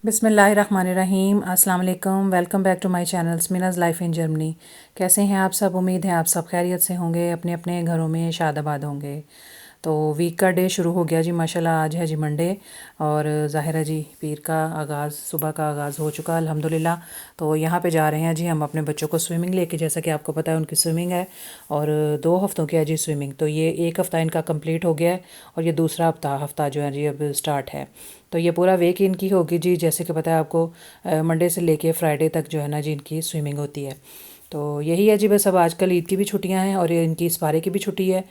बिस्मिल्लाहिर्रहमानिर्रहीम अस्सलाम वालेकुम। Welcome back to my channel Meenaz life in Germany. कैसे हैं आप सब? उम्मीद है आप सब खैरियत से होंगे, अपने अपने घरों में शादाबाद होंगे। तो वीक का डे शुरू हो गया जी माशाल्लाह। आज है जी मंडे और ज़ाहिर है जी पीर का आगाज़, सुबह का आगाज़ हो चुका अल्हम्दुलिल्लाह। तो यहाँ पे जा रहे हैं जी हम अपने बच्चों को स्विमिंग लेके, जैसा कि आपको पता है उनकी स्विमिंग है और 2 हफ़्तों की है जी स्विमिंग। तो ये 1 हफ़्ता इनका कंप्लीट हो गया है और ये दूसरा हफ़्ता जो है जी अब स्टार्ट है। तो ये पूरा वीक इनकी होगी जी, जैसे कि पता है आपको मंडे से लेके फ्राइडे तक जो है ना जी इनकी स्विमिंग होती है। तो यही है जी, बस अब आजकल ईद की भी छुट्टियां हैं और ये इनकी इस पारे की भी छुट्टी है।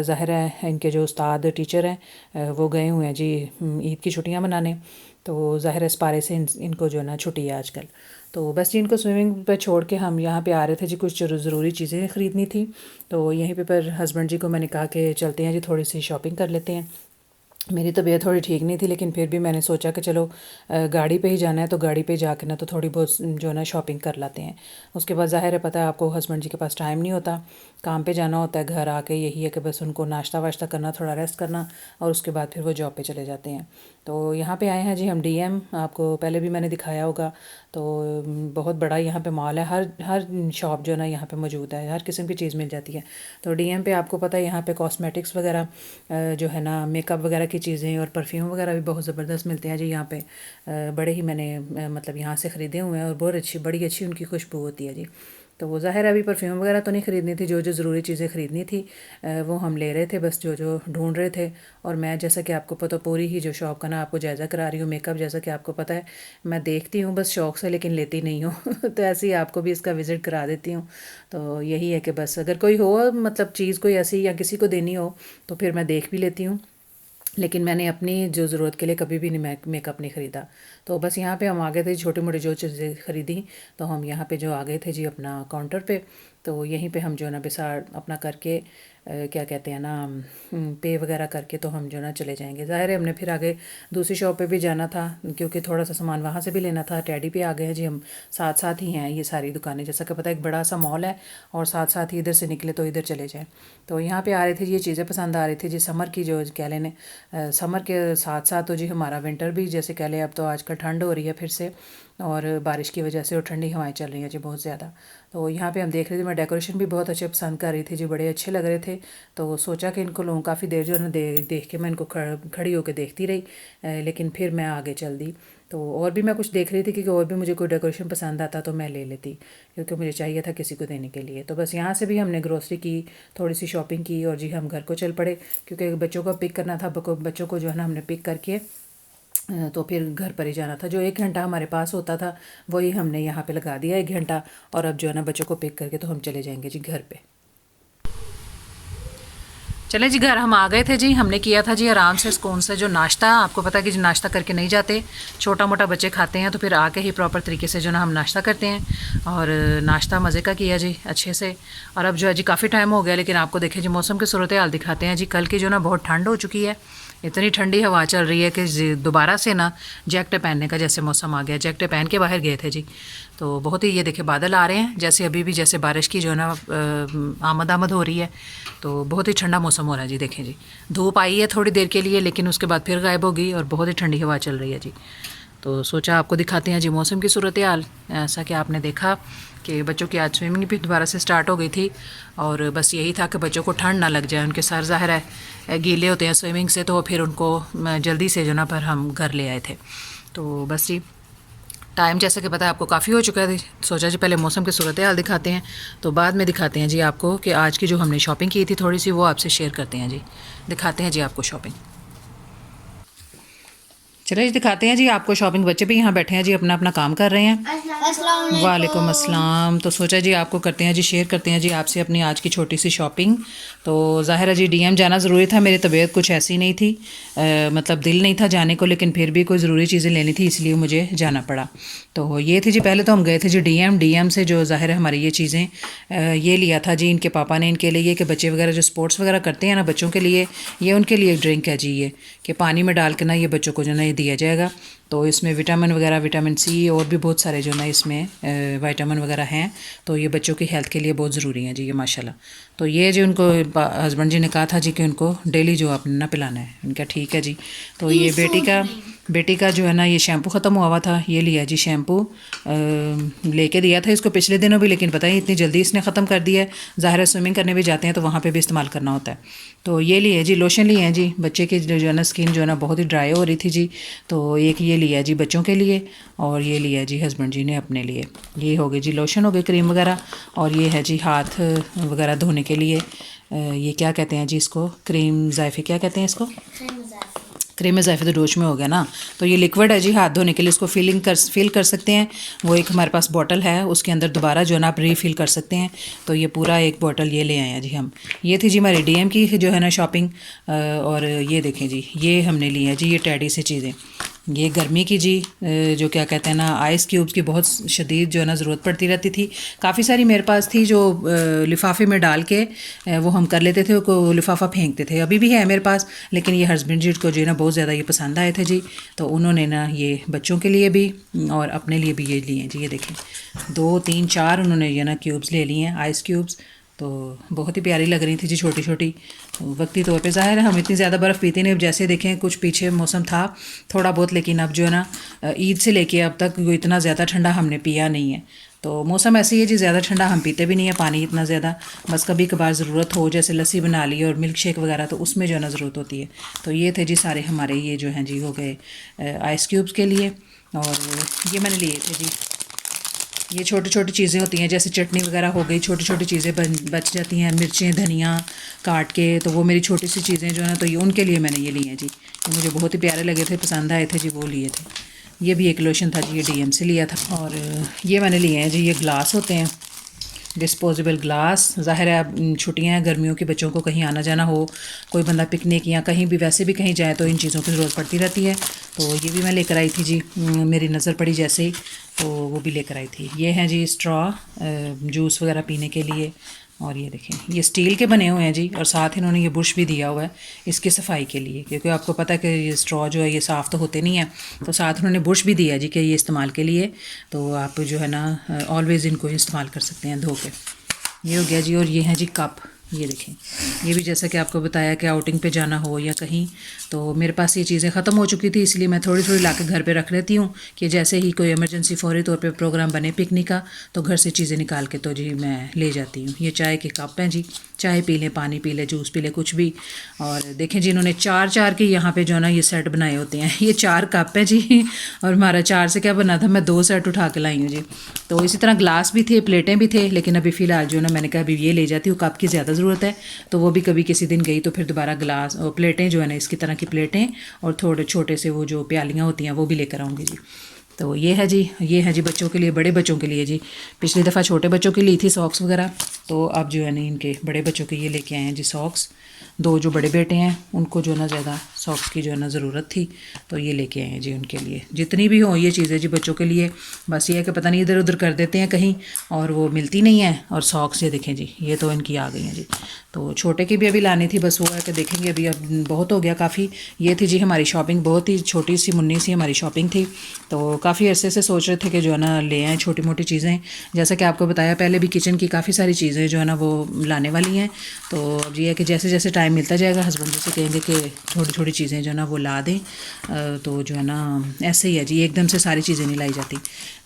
ज़ाहिर है इनके जो उस्ताद टीचर हैं वो गए हुए हैं जी ईद की छुट्टियां मनाने। तो ज़ाहिर है इस पारे से इनको जो है ना छुट्टी है आजकल। तो बस जी इनको स्विमिंग पे छोड़ के हम यहाँ पे आ रहे थे जी, कुछ ज़रूरी चीज़ें ख़रीदनी थी। तो यहीं पे पर हस्बैंड जी को मैंने कहा कि चलते हैं जी, थोड़ी सी शॉपिंग कर लेते हैं। मेरी तबीयत थोड़ी ठीक नहीं थी, लेकिन फिर भी मैंने सोचा कि चलो गाड़ी पे ही जाना है तो गाड़ी पे जाके ना तो थोड़ी बहुत जो है ना शॉपिंग कर लाते हैं। उसके बाद ज़ाहिर है पता है आपको हस्बैंड जी के पास टाइम नहीं होता, काम पे जाना होता है। घर आके यही है कि बस उनको नाश्ता वाश्ता करना, थोड़ा रेस्ट करना और उसके बाद फिर वो जॉब पे चले जाते हैं। तो यहाँ पे आए हैं जी हम डीएम, आपको पहले भी मैंने दिखाया होगा। तो बहुत बड़ा यहाँ पे मॉल है, हर हर शॉप जो है ना यहाँ पे मौजूद है, हर किस्म की चीज़ मिल जाती है। तो डीएम पे आपको पता है यहाँ पे कॉस्मेटिक्स वगैरह जो है ना मेकअप वगैरह की चीज़ें और परफ्यूम वगैरह भी बहुत ज़बरदस्त मिलते हैं जी यहाँ पे। बड़े ही मैंने मतलब यहाँ से ख़रीदे हुए हैं और बहुत अच्छी, बड़ी अच्छी उनकी खुशबू होती है जी। तो वो ज़ाहिर है अभी परफ्यूम वगैरह तो नहीं ख़रीदनी थी, जो जो ज़रूरी चीज़ें ख़रीदनी थी वो हम ले रहे थे, बस जो जो ढूंढ रहे थे। और मैं जैसा कि आपको पता पूरी ही जो शॉप का ना आपको जायज़ा करा रही हूँ। मेकअप जैसा कि आपको पता है मैं देखती हूँ बस शौक़ से, लेकिन लेती नहीं हूँ तो ऐसे ही आपको भी इसका विज़िट करा देती हूँ। तो यही है कि बस अगर कोई हो मतलब चीज़ कोई ऐसी या किसी को देनी हो तो फिर मैं देख भी लेती हूँ, लेकिन मैंने अपनी जो ज़रूरत के लिए कभी भी नहीं मेकअप नहीं ख़रीदा। तो बस यहाँ पे हम आ गए थे, छोटी मोटी जो चीज़ें ख़रीदी तो हम यहाँ पे जो आ गए थे जी अपना काउंटर पे। तो यहीं पे हम जो है ना बिसार अपना करके क्या कहते हैं ना पे वगैरह करके तो हम जो ना चले जाएंगे। ज़ाहिर है हमने फिर आगे दूसरी शॉप पे भी जाना था, क्योंकि थोड़ा सा सामान वहाँ से भी लेना था। टैडी पे आ गए हैं जी हम, साथ साथ ही हैं ये सारी दुकानें, जैसा कि पता है एक बड़ा सा मॉल है और साथ साथ ही इधर से निकले तो इधर चले जाएँ। तो यहाँ पे आ रहे थे जी, ये चीज़ें पसंद आ रही थी जी। समर की जो कह लें समर के साथ साथ तो जी हमारा विंटर भी जैसे कह लें। अब तो आजकल ठंड हो रही है फिर से और बारिश की वजह से और ठंडी हवाएं चल रही हैं जी बहुत ज़्यादा। तो यहाँ पे हम देख रहे थे, मैं डेकोरेशन भी बहुत अच्छे पसंद कर रही थी जी, बड़े अच्छे लग रहे थे। तो सोचा कि इनको लोगों काफ़ी देर जो है ना देख के मैं इनको खड़ी होकर देखती रही, लेकिन फिर मैं आगे चल दी। तो और भी मैं कुछ देख रही थी कि और भी मुझे कोई डेकोरेशन पसंद आता तो मैं ले लेती, क्योंकि मुझे चाहिए था किसी को देने के लिए। तो बस यहाँ से भी हमने ग्रोसरी की, थोड़ी सी शॉपिंग की और जी हम घर को चल पड़े, क्योंकि बच्चों को पिक करना था। बच्चों को जो है ना हमने पिक करके तो फिर घर पर ही जाना था। जो 1 घंटा हमारे पास होता था वही हमने यहाँ पे लगा दिया 1 घंटा, और अब जो है ना बच्चों को पिक करके तो हम चले जाएंगे जी घर पे। चले जी घर हम आ गए थे जी। हमने किया था जी आराम से सुकून से जो नाश्ता, आपको पता है कि जो नाश्ता करके नहीं जाते, छोटा मोटा बच्चे खाते हैं तो फिर आके ही प्रॉपर तरीके से जो ना हम नाश्ता करते हैं। और नाश्ता मज़े का किया जी अच्छे से। और अब जो है जी काफ़ी टाइम हो गया, लेकिन आपको देखें जी मौसम की सूरत हाल दिखाते हैं जी। कल की जो ना बहुत ठंड हो चुकी है, इतनी ठंडी हवा चल रही है कि दोबारा से ना जैकेट पहनने का जैसे मौसम आ गया। जैकेट पहन के बाहर गए थे जी, तो बहुत ही ये देखे बादल आ रहे हैं जैसे अभी भी, जैसे बारिश की जो है ना आमद हो रही है। तो बहुत ही ठंडा मौसम हो रहा है जी। देखें जी धूप आई है थोड़ी देर के लिए, लेकिन उसके बाद फिर गायब हो गई और बहुत ही ठंडी हवा चल रही है जी। तो सोचा आपको दिखाते हैं जी मौसम की सूरत हाल। ऐसा कि आपने देखा कि बच्चों की आज स्विमिंग भी दोबारा से स्टार्ट हो गई थी, और बस यही था कि बच्चों को ठंड ना लग जाए। उनके सर ज़ाहिर है गीले होते हैं स्विमिंग से, तो फिर उनको जल्दी से जो ना पर हम घर ले आए थे। तो बस जी टाइम जैसे कि पता है आपको काफ़ी हो चुका है। सोचा जी पहले मौसम की सूरत हाल दिखाते हैं, तो बाद में दिखाते हैं जी आपको कि आज की जो हमने शॉपिंग की थी थोड़ी सी, वो आपसे शेयर करते हैं जी। दिखाते हैं जी आपको शॉपिंग। चलिए जी दिखाते हैं जी आपको शॉपिंग। बच्चे भी यहाँ बैठे हैं जी, अपना अपना काम कर रहे हैं। वालेकुम अस्सलाम। तो सोचा जी आपको करते हैं जी, शेयर करते हैं जी आपसे अपनी आज की छोटी सी शॉपिंग। तो ज़ाहिर है जी डीएम जाना ज़रूरी था, मेरी तबीयत कुछ ऐसी नहीं थी, मतलब दिल नहीं था जाने को, लेकिन फिर भी कोई ज़रूरी चीज़ें लेनी थी इसलिए मुझे जाना पड़ा। तो ये थी जी, पहले तो हम गए थे जी डीएम से, जो ज़ाहिर है हमारी ये चीज़ें ये लिया था जी इनके पापा ने इनके लिए, कि बच्चे वगैरह जो स्पोर्ट्स वगैरह करते हैं ना बच्चों के लिए, ये उनके लिए ड्रिंक है जी, ये कि पानी में डाल के ना ये बच्चों को जो ना ये दिया जाएगा। तो इसमें विटामिन वगैरह, विटामिन सी और भी बहुत सारे जो ना इसमें विटामिन वगैरह हैं, तो ये बच्चों की हेल्थ के लिए बहुत ज़रूरी हैं जी ये माशाल्लाह। तो ये जो उनको हस्बैंड जी ने कहा था जी कि उनको डेली जो आपने ना पिलाना है। उनका ठीक है जी। तो ये बेटी का जो है ना ये शैम्पू ख़त्म हुआ था, ये लिया जी शैम्पू, लेके दिया था इसको पिछले दिनों भी, लेकिन पता नहीं इतनी जल्दी इसने ख़त्म कर दिया है। ज़ाहिर है स्विमिंग करने भी जाते हैं तो वहाँ पे भी इस्तेमाल करना होता है। तो ये लिए जी लोशन लिए हैं जी, बच्चे की जो है ना स्किन जो है ना बहुत ही ड्राई हो रही थी जी, तो एक ये लिया जी बच्चों के लिए और ये लिया जी हस्बैंड जी ने अपने लिए। ये हो गए जी लोशन हो गए, क्रीम वगैरह, और ये है जी हाथ वगैरह धोने के लिए, ये क्या कहते हैं जी इसको, क्रीम ज़ायफ़ी क्या कहते हैं इसको, क्रीम ज़ायफ़ी तो डोज में हो गया ना। तो ये लिक्विड है जी हाथ धोने के लिए, इसको फिल कर सकते हैं। वो एक हमारे पास बॉटल है, उसके अंदर दोबारा जो है ना आप रीफ़िल कर सकते हैं। तो ये पूरा एक बॉटल ये ले आए हैं जी हम। ये थी जी हमारी डीएम की जो है ना शॉपिंग। और ये देखें जी ये हमने ली है जी ये टैडी से चीज़ें, ये गर्मी की जी जो क्या कहते हैं ना आइस क्यूब्स की बहुत शदीद जो है ना ज़रूरत पड़ती रहती थी। काफ़ी सारी मेरे पास थी जो लिफाफे में डाल के वो हम कर लेते थे, को लिफाफा फेंकते थे। अभी भी है मेरे पास, लेकिन ये हस्बैंड जी को जो है ना बहुत ज़्यादा ये पसंद आए थे जी, तो उन्होंने ना ये बच्चों के लिए भी और अपने लिए भी ये लिए हैं जी। ये देखें 2 3 4 उन्होंने ये ना क्यूब्स ले लिए हैं, आइस क्यूब्स। तो बहुत ही प्यारी लग रही थी जी, छोटी छोटी। वक्ती तौर पे ज़ाहिर है हम इतनी ज़्यादा बर्फ़ पीते नहीं, अब जैसे देखें कुछ पीछे मौसम था थोड़ा बहुत, लेकिन अब जो है ना ईद से लेके अब तक इतना ज़्यादा ठंडा हमने पिया नहीं है। तो मौसम ऐसे ही है जी, ज़्यादा ठंडा हम पीते भी नहीं है पानी इतना ज़्यादा, बस कभी कभार ज़रूरत हो जैसे लस्सी बना ली और मिल्क शेक वगैरह, तो उसमें जो है ना ज़रूरत होती है। तो ये थे जी सारे हमारे ये जो हैं जी हो गए आइस क्यूब्स के लिए। और ये मैंने लिए थे जी, ये छोटी छोटी चीज़ें होती हैं जैसे चटनी वगैरह हो गई, छोटी छोटी चीज़ें बच जाती हैं, मिर्चें धनिया काट के, तो वो मेरी छोटी सी चीज़ें जो है ना, तो ये उनके लिए मैंने ये लिए हैं जी। तो मुझे बहुत ही प्यारे लगे थे, पसंद आए थे जी, वो लिए थे। ये भी एक लोशन था जी, ये डीएम से लिया था। और ये मैंने लिए हैं जी, ये ग्लास होते हैं डिस्पोजेबल ग्लास। ज़ाहिर है अब छुट्टियां हैं गर्मियों की, बच्चों को कहीं आना जाना हो, कोई बंदा पिकनिक या कहीं भी वैसे भी कहीं जाए तो इन चीज़ों की ज़रूरत पड़ती रहती है। तो ये भी मैं लेकर आई थी जी, मेरी नज़र पड़ी जैसे ही, तो वो भी लेकर आई थी। ये हैं जी स्ट्रॉ जूस वगैरह पीने के लिए। और ये देखें ये स्टील के बने हुए हैं जी, और साथ इन्होंने ये बुश भी दिया हुआ है इसकी सफाई के लिए, क्योंकि आपको पता है कि ये स्ट्रॉ जो है ये साफ़ तो होते नहीं है, तो साथ उन्होंने बुश भी दिया है जी कि ये इस्तेमाल के लिए, तो आप जो है ना ऑलवेज़ इनको इस्तेमाल कर सकते हैं धो के। ये हो गया जी। और ये हैं जी कप, ये देखें, ये भी जैसा कि आपको बताया कि आउटिंग पे जाना हो या कहीं, तो मेरे पास ये चीज़ें ख़त्म हो चुकी थी, इसलिए मैं थोड़ी थोड़ी ला के घर पे रख लेती हूँ कि जैसे ही कोई इमरजेंसी फ़ौरी तौर पे प्रोग्राम बने पिकनिक का, तो घर से चीज़ें निकाल के तो जी मैं ले जाती हूँ। ये चाय के कप हैं जी, चाय पी लें, पानी पी लें, जूस पी लें, कुछ भी। और देखें जी इन्होंने 4 के यहाँ पे जो है ना ये सेट बनाए होते हैं, ये 4 कप हैं जी, और हमारा 4 से क्या बना था, मैं 2 सेट उठा के लाई हूँ जी। तो इसी तरह ग्लास भी थे, प्लेटें भी थे, लेकिन अभी फ़िलहाल जो है ना मैंने कहा अभी ये ले जाती हूँ, कप की ज़्यादा ज़रूरत है, तो वो भी कभी किसी दिन गई तो फिर दोबारा ग्लास और प्लेटें जो है ना इसकी तरह की प्लेटें और थोड़े छोटे से वो जो प्यालियाँ होती हैं वो भी लेकर आऊँगी जी। तो ये है जी, ये है जी बच्चों के लिए, बड़े बच्चों के लिए जी। पिछली दफ़ा छोटे बच्चों की ली थी सॉक्स वगैरह, तो अब जो है ना इनके बड़े बच्चों के ये लेके आए हैं जी सॉक्स। 2 जो बड़े बेटे हैं उनको जो है ना ज़्यादा सॉक्स की जो है ना ज़रूरत थी, तो ये लेके आए हैं जी उनके लिए। जितनी भी हों ये चीज़ें जी बच्चों के लिए, बस ये है कि पता नहीं इधर उधर कर देते हैं कहीं और वो मिलती नहीं है। और सॉक्स ये देखें जी, ये तो इनकी आ गई हैं जी। तो छोटे की भी अभी लानी थी, बस वो है कि देखेंगे अभी, अब बहुत हो गया काफ़ी। ये थी जी हमारी शॉपिंग, बहुत ही छोटी सी मुन्नी सी हमारी शॉपिंग थी। तो काफ़ी अरसे से सोच रहे थे कि जो है ना ले आएँ छोटी मोटी चीज़ें, जैसा कि आपको बताया पहले भी किचन की काफ़ी सारी चीज़ें जो है ना वो लाने वाली हैं। तो अब ये है कि जैसे जैसे टाइम मिलता जाएगा हस्बैंड जी से कहेंगे कि थोड़ी थोड़ी चीज़ें जो है ना वो ला दें। तो जो है ना ऐसे ही है जी, एकदम से सारी चीज़ें नहीं लाई जाती।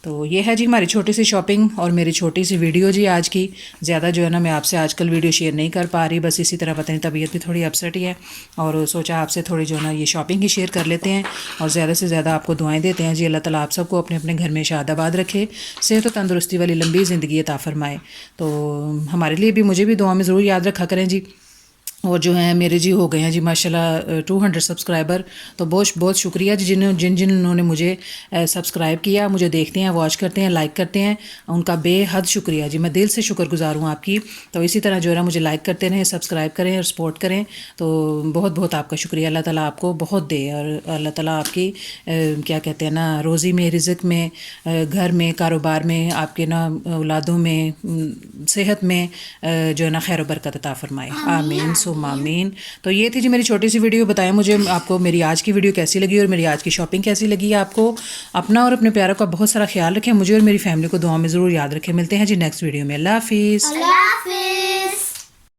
तो ये है जी हमारी छोटी सी शॉपिंग और मेरी छोटी सी वीडियो जी आज की। ज़्यादा जो है ना मैं आपसे आजकल वीडियो शेयर नहीं कर पा रही, बस इसी तरह पता नहीं तबीयत भी थोड़ी अपसेट ही है, और सोचा आपसे थोड़ी जो है ना ये शॉपिंग ही शेयर कर लेते हैं। और ज़्यादा से ज़्यादा आपको दुआएं देते हैं जी, अल्लाह ताला आप सबको अपने अपने घर में शादाबाद रखे, सेहत और तंदुरुस्ती वाली लंबी ज़िंदगी अता फरमाए। तो हमारे लिए भी, मुझे भी दुआ में ज़रूर याद रखा करें जी। और जो है मेरे जी हो गए हैं जी माशाल्लाह 200 सब्सक्राइबर, तो बहुत बहुत शुक्रिया जी जिन जिन्होंने मुझे सब्सक्राइब किया, मुझे देखते हैं, वॉच करते हैं, लाइक करते हैं, उनका बेहद शुक्रिया जी, मैं दिल से शुक्रगुजार हूँ आपकी। तो इसी तरह जो है ना मुझे लाइक करते रहें, सब्सक्राइब करें और सपोर्ट करें, तो बहुत बहुत आपका शुक्रिया। अल्लाह ताला आपको बहुत दे, और अल्लाह ताला आपकी क्या कहते हैं ना रोज़ी में, रिज़्क में, घर में, कारोबार में, आपके ना औलादों में, सेहत में जो है ना खैर बरकत अता फरमाए। आमीन। सुम्मा आमीन। तो ये थी जी मेरी छोटी सी वीडियो। बताएं मुझे आपको मेरी आज की वीडियो कैसी लगी और मेरी आज की शॉपिंग कैसी लगी आपको। अपना और अपने प्यारों का बहुत सारा ख्याल रखें। मुझे और मेरी फैमिली को दुआ में ज़रूर याद रखें। मिलते हैं जी नेक्स्ट वीडियो में। अल्लाह हाफिज़।